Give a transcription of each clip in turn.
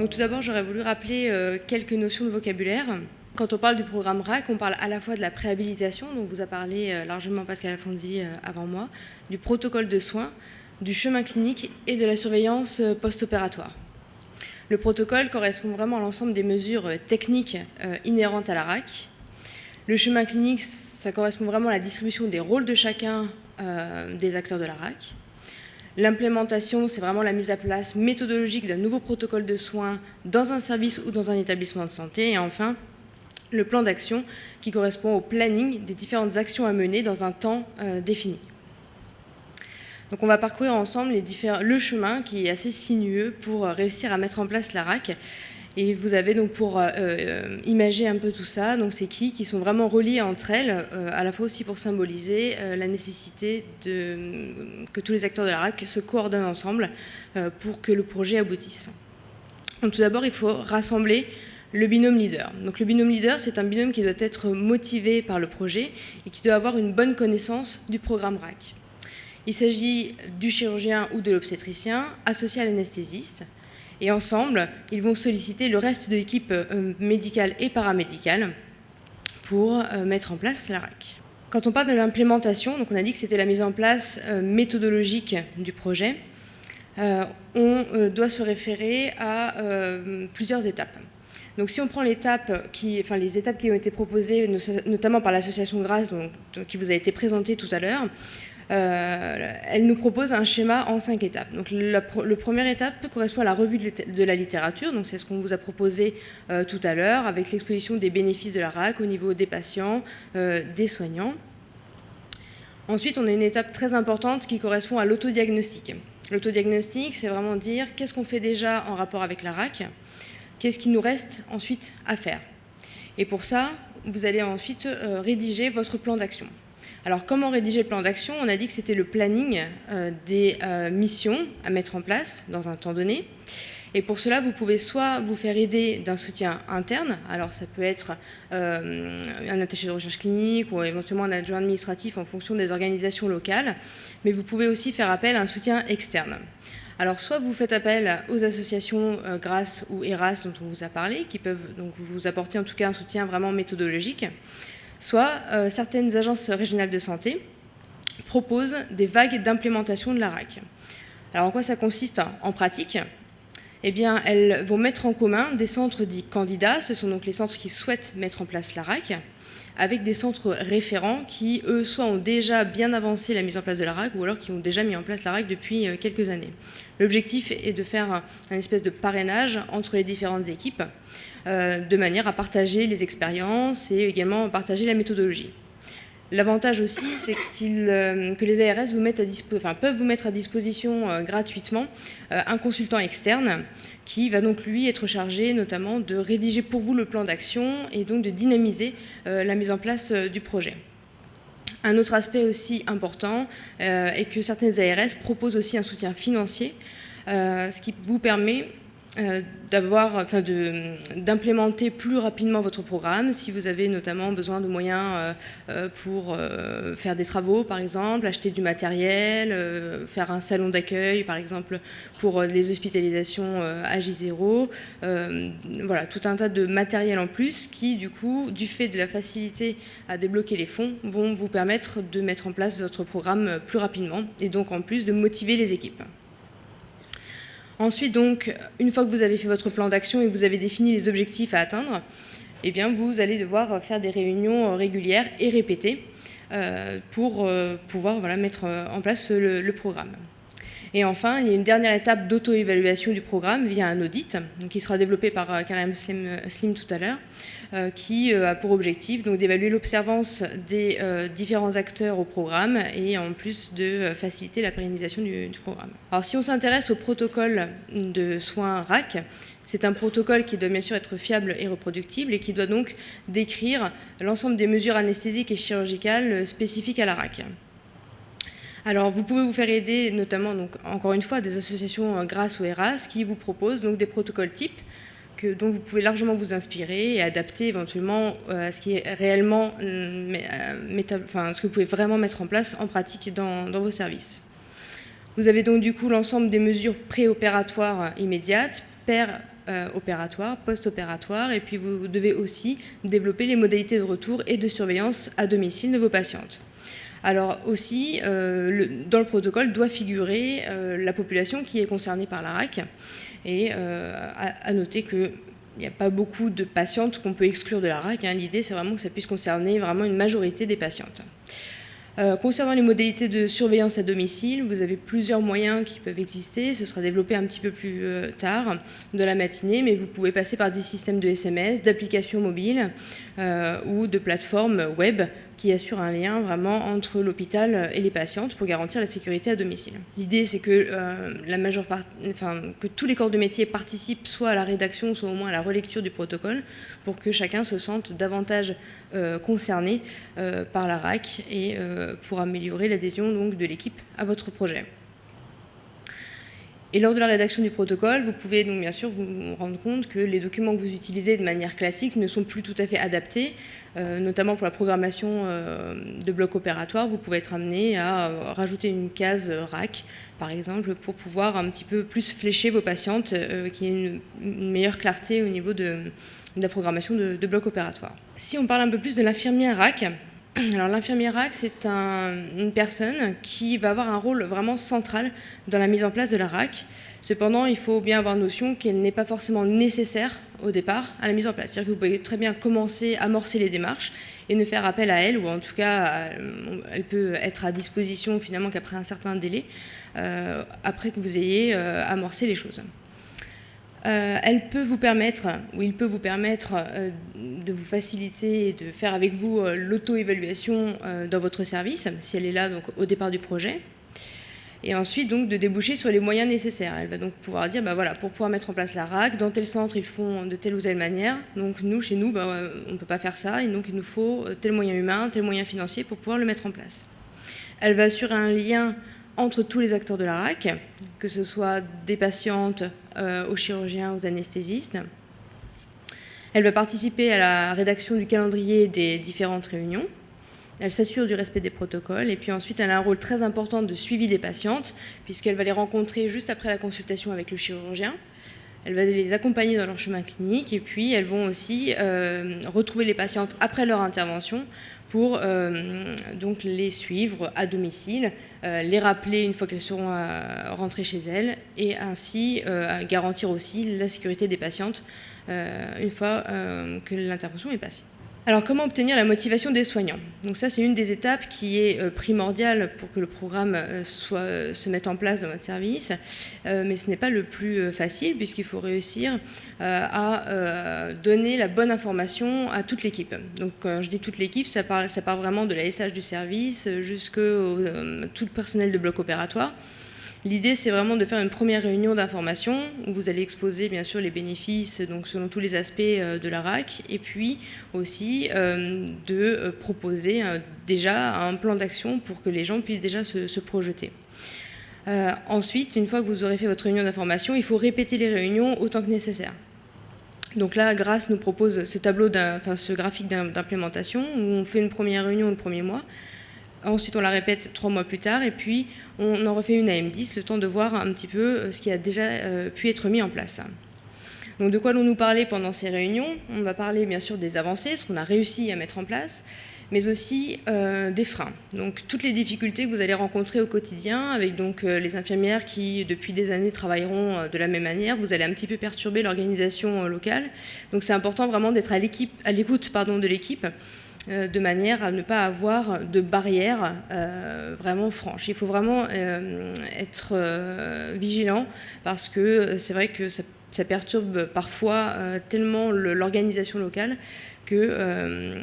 Donc tout d'abord, j'aurais voulu rappeler quelques notions de vocabulaire. Quand on parle du programme RAC, on parle à la fois de la préhabilitation, dont vous a parlé largement Pascal Afonzi avant moi, du protocole de soins, du chemin clinique et de la surveillance post-opératoire. Le protocole correspond vraiment à l'ensemble des mesures techniques inhérentes à la RAC. Le chemin clinique, ça correspond vraiment à la distribution des rôles de chacun des acteurs de la RAC. L'implémentation, c'est vraiment la mise à place méthodologique d'un nouveau protocole de soins dans un service ou dans un établissement de santé. Et enfin, le plan d'action qui correspond au planning des différentes actions à mener dans un temps défini. Donc on va parcourir ensemble le chemin qui est assez sinueux pour réussir à mettre en place la RAC. Et vous avez donc pour imager un peu tout ça, donc ces qui sont vraiment reliés entre elles, à la fois aussi pour symboliser la nécessité que tous les acteurs de la RAC se coordonnent ensemble pour que le projet aboutisse. Donc tout d'abord, il faut rassembler le binôme leader. Donc le binôme leader, c'est un binôme qui doit être motivé par le projet et qui doit avoir une bonne connaissance du programme RAC. Il s'agit du chirurgien ou de l'obstétricien associé à l'anesthésiste. Et ensemble, ils vont solliciter le reste de l'équipe médicale et paramédicale pour mettre en place la RAC. Quand on parle de l'implémentation, donc on a dit que c'était la mise en place méthodologique du projet, on doit se référer à plusieurs étapes. Donc si on prend les étapes qui ont été proposées, notamment par l'association GRACE, qui vous a été présentée tout à l'heure, elle nous propose un schéma en 5 étapes. Donc la première étape correspond à la revue de la littérature, donc c'est ce qu'on vous a proposé tout à l'heure, avec l'exposition des bénéfices de la RAC au niveau des patients, des soignants. Ensuite, on a une étape très importante qui correspond à l'autodiagnostic. L'autodiagnostic, c'est vraiment dire qu'est-ce qu'on fait déjà en rapport avec la RAC, qu'est-ce qu'il nous reste ensuite à faire. Et pour ça, vous allez ensuite rédiger votre plan d'action. Alors, comment rédiger le plan d'action ? On a dit que c'était le planning des missions à mettre en place dans un temps donné. Et pour cela, vous pouvez soit vous faire aider d'un soutien interne, alors ça peut être un attaché de recherche clinique ou éventuellement un adjoint administratif en fonction des organisations locales, mais vous pouvez aussi faire appel à un soutien externe. Alors, soit vous faites appel aux associations GRACE ou ERAS dont on vous a parlé, qui peuvent donc vous apporter en tout cas un soutien vraiment méthodologique, soit certaines agences régionales de santé proposent des vagues d'implémentation de la RAC. Alors, en quoi ça consiste en pratique ? Eh bien, elles vont mettre en commun des centres dits candidats, ce sont donc les centres qui souhaitent mettre en place la RAC, avec des centres référents qui, eux, soit ont déjà bien avancé la mise en place de la RAC, ou alors qui ont déjà mis en place la RAC depuis quelques années. L'objectif est de faire un espèce de parrainage entre les différentes équipes, de manière à partager les expériences et également partager la méthodologie. L'avantage aussi, c'est que les ARS peuvent vous mettre à disposition gratuitement un consultant externe qui va donc lui être chargé notamment de rédiger pour vous le plan d'action et donc de dynamiser la mise en place du projet. Un autre aspect aussi important est que certaines ARS proposent aussi un soutien financier, ce qui vous permet d'implémenter plus rapidement votre programme si vous avez notamment besoin de moyens pour faire des travaux par exemple, acheter du matériel, faire un salon d'accueil par exemple pour les hospitalisations à J0, voilà, tout un tas de matériel en plus qui du coup, du fait de la facilité à débloquer les fonds, vont vous permettre de mettre en place votre programme plus rapidement et donc en plus de motiver les équipes. Ensuite, donc, une fois que vous avez fait votre plan d'action et que vous avez défini les objectifs à atteindre, eh bien, vous allez devoir faire des réunions régulières et répétées pour pouvoir mettre en place le programme. Et enfin, il y a une dernière étape d'auto-évaluation du programme via un audit qui sera développé par Karim Slim tout à l'heure, qui a pour objectif d'évaluer l'observance des différents acteurs au programme et en plus de faciliter la pérennisation du programme. Alors si on s'intéresse au protocole de soins RAC, c'est un protocole qui doit bien sûr être fiable et reproductible et qui doit donc décrire l'ensemble des mesures anesthésiques et chirurgicales spécifiques à la RAC. Alors, vous pouvez vous faire aider, notamment, donc, encore une fois, des associations GRACE ou ERAS qui vous proposent donc, des protocoles types dont vous pouvez largement vous inspirer et adapter éventuellement à ce qui est réellement, ce que vous pouvez vraiment mettre en place en pratique dans vos services. Vous avez donc du coup l'ensemble des mesures préopératoires immédiates, opératoire, post-opératoire, et puis vous devez aussi développer les modalités de retour et de surveillance à domicile de vos patientes. Alors aussi, dans le protocole doit figurer la population qui est concernée par la RAC, et à noter qu'il n'y a pas beaucoup de patientes qu'on peut exclure de la RAC. L'idée, c'est vraiment que ça puisse concerner vraiment une majorité des patientes. Concernant les modalités de surveillance à domicile, vous avez plusieurs moyens qui peuvent exister. Ce sera développé un petit peu plus tard de la matinée, mais vous pouvez passer par des systèmes de SMS, d'applications mobiles ou de plateformes web qui assurent un lien vraiment entre l'hôpital et les patientes pour garantir la sécurité à domicile. L'idée, c'est que, que tous les corps de métier participent soit à la rédaction, soit au moins à la relecture du protocole pour que chacun se sente davantage concerné par la RAC et pour améliorer l'adhésion donc, de l'équipe à votre projet. Et lors de la rédaction du protocole, vous pouvez donc bien sûr vous rendre compte que les documents que vous utilisez de manière classique ne sont plus tout à fait adaptés, notamment pour la programmation de blocs opératoires. Vous pouvez être amené à rajouter une case RAC, par exemple, pour pouvoir un petit peu plus flécher vos patientes, qui ait une meilleure clarté au niveau de la programmation de blocs opératoires. Si on parle un peu plus de l'infirmière RAC, alors l'infirmière RAC, c'est une personne qui va avoir un rôle vraiment central dans la mise en place de la RAC. Cependant, il faut bien avoir notion qu'elle n'est pas forcément nécessaire au départ à la mise en place. C'est-à-dire que vous pouvez très bien commencer à amorcer les démarches et ne faire appel à elle, ou en tout cas, elle peut être à disposition finalement qu'après un certain délai, après que vous ayez amorcé les choses. Elle peut vous permettre, ou il peut vous permettre de vous faciliter et de faire avec vous l'auto-évaluation dans votre service, si elle est là donc, au départ du projet, et ensuite donc, de déboucher sur les moyens nécessaires. Elle va donc pouvoir dire, voilà, pour pouvoir mettre en place la RAC, dans tel centre ils font de telle ou telle manière, donc nous, chez nous, on ne peut pas faire ça, et donc il nous faut tel moyen humain, tel moyen financier pour pouvoir le mettre en place. Elle va assurer un lien entre tous les acteurs de la RAC, que ce soit des patientes aux chirurgiens, aux anesthésistes. Elle va participer à la rédaction du calendrier des différentes réunions. Elle s'assure du respect des protocoles. Et puis ensuite, elle a un rôle très important de suivi des patientes, puisqu'elle va les rencontrer juste après la consultation avec le chirurgien. Elle va les accompagner dans leur chemin clinique. Et puis, elles vont aussi retrouver les patientes après leur intervention pour donc les suivre à domicile, les rappeler une fois qu'elles seront rentrées chez elles, et ainsi garantir aussi la sécurité des patientes une fois que l'intervention est passée. Alors, comment obtenir la motivation des soignants? Donc ça, c'est une des étapes qui est primordiale pour que le programme se mette en place dans votre service, mais ce n'est pas le plus facile, puisqu'il faut réussir à donner la bonne information à toute l'équipe. Donc, quand je dis toute l'équipe, ça part vraiment de la SH du service jusqu'à tout le personnel de bloc opératoire. L'idée, c'est vraiment de faire une première réunion d'information où vous allez exposer bien sûr les bénéfices donc selon tous les aspects de la RAC, et puis aussi de proposer déjà un plan d'action pour que les gens puissent déjà se projeter. Ensuite, une fois que vous aurez fait votre réunion d'information, il faut répéter les réunions autant que nécessaire. Donc là, Grace nous propose ce graphique d'implémentation où on fait une première réunion le premier mois. Ensuite, on la répète 3 mois plus tard, et puis on en refait une à M10, le temps de voir un petit peu ce qui a déjà pu être mis en place. Donc, de quoi allons-nous parler pendant ces réunions? On va parler bien sûr des avancées, ce qu'on a réussi à mettre en place, mais aussi des freins. Donc, toutes les difficultés que vous allez rencontrer au quotidien, avec donc les infirmières qui, depuis des années, travailleront de la même manière. Vous allez un petit peu perturber l'organisation locale. Donc, c'est important vraiment d'être à l'écoute de l'équipe, de manière à ne pas avoir de barrière vraiment franche. Il faut vraiment être vigilant, parce que c'est vrai que ça perturbe parfois tellement l'organisation locale que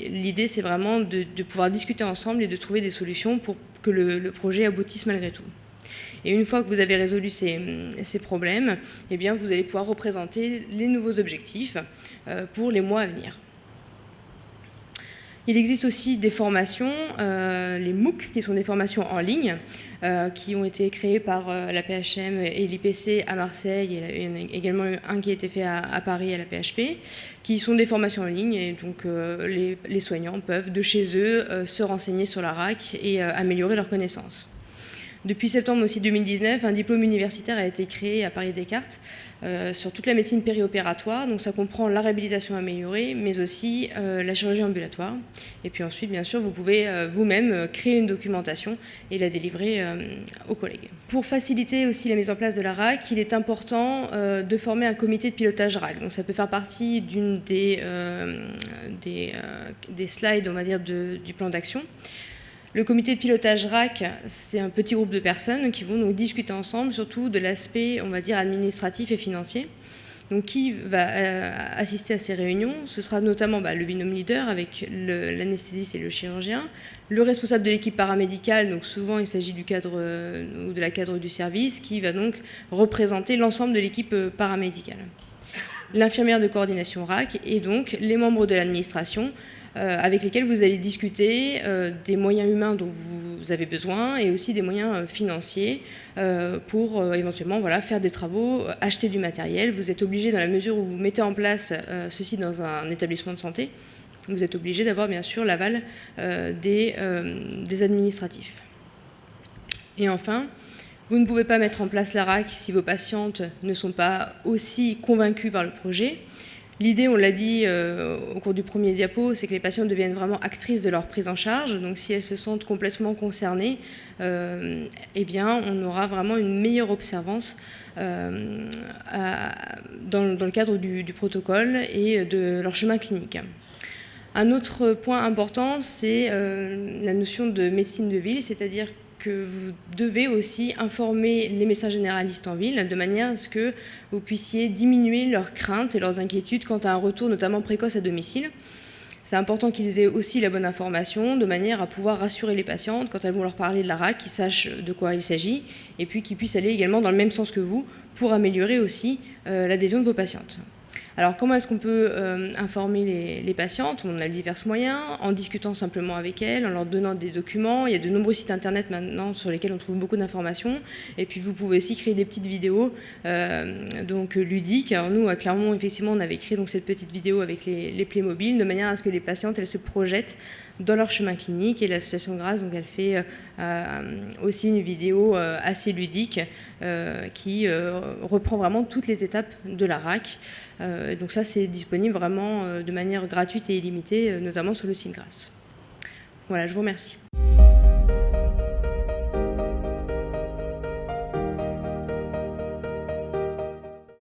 l'idée, c'est vraiment de pouvoir discuter ensemble et de trouver des solutions pour que le projet aboutisse malgré tout. Et une fois que vous avez résolu ces problèmes, eh bien, vous allez pouvoir représenter les nouveaux objectifs pour les mois à venir. Il existe aussi des formations, les MOOC, qui sont des formations en ligne, qui ont été créées par la PHM et l'IPC à Marseille, et il y en a également un qui a été fait à Paris à la PHP, qui sont des formations en ligne, et donc les soignants peuvent de chez eux se renseigner sur la RAC et améliorer leurs connaissances. Depuis septembre aussi 2019, un diplôme universitaire a été créé à Paris Descartes sur toute la médecine périopératoire. Donc ça comprend la réhabilitation améliorée, mais aussi la chirurgie ambulatoire. Et puis ensuite, bien sûr, vous pouvez vous-même créer une documentation et la délivrer aux collègues. Pour faciliter aussi la mise en place de la RAC, il est important de former un comité de pilotage RAC. Donc ça peut faire partie d'une des slides, on va dire, du plan d'action. Le comité de pilotage RAC, c'est un petit groupe de personnes qui vont donc discuter ensemble, surtout de l'aspect, on va dire, administratif et financier. Donc, qui va assister à ces réunions? Ce sera notamment le binôme leader avec l'anesthésiste et le chirurgien, le responsable de l'équipe paramédicale, donc souvent il s'agit du cadre ou de la cadre du service, qui va donc représenter l'ensemble de l'équipe paramédicale. L'infirmière de coordination RAC et donc les membres de l'administration, avec lesquels vous allez discuter des moyens humains dont vous avez besoin et aussi des moyens financiers pour éventuellement faire des travaux, acheter du matériel. Vous êtes obligé, dans la mesure où vous mettez en place ceci dans un établissement de santé, vous êtes obligé d'avoir bien sûr l'aval des administratifs. Et enfin, vous ne pouvez pas mettre en place la RAC si vos patientes ne sont pas aussi convaincues par le projet. L'idée, on l'a dit au cours du premier diapo, c'est que les patientes deviennent vraiment actrices de leur prise en charge. Donc si elles se sentent complètement concernées, eh bien, on aura vraiment une meilleure observance dans le cadre du protocole et de leur chemin clinique. Un autre point important, c'est la notion de médecine de ville, c'est-à-dire que vous devez aussi informer les médecins généralistes en ville de manière à ce que vous puissiez diminuer leurs craintes et leurs inquiétudes quant à un retour notamment précoce à domicile. C'est important qu'ils aient aussi la bonne information de manière à pouvoir rassurer les patientes quand elles vont leur parler de la RAC, qu'ils sachent de quoi il s'agit et puis qu'ils puissent aller également dans le même sens que vous pour améliorer aussi l'adhésion de vos patientes. Alors, comment est-ce qu'on peut informer les patientes? On a divers moyens, en discutant simplement avec elles, en leur donnant des documents. Il y a de nombreux sites internet maintenant sur lesquels on trouve beaucoup d'informations. Et puis, vous pouvez aussi créer des petites vidéos donc ludiques. Alors, nous, à Clermont, effectivement, on avait créé donc, cette petite vidéo avec les Playmobil, de manière à ce que les patientes elles se projettent dans leur chemin clinique. Et l'association Grâce, donc, elle fait aussi une vidéo assez ludique qui reprend vraiment toutes les étapes de la RAC. Donc ça, c'est disponible vraiment de manière gratuite et illimitée, notamment sur le site Grâce. Voilà, je vous remercie.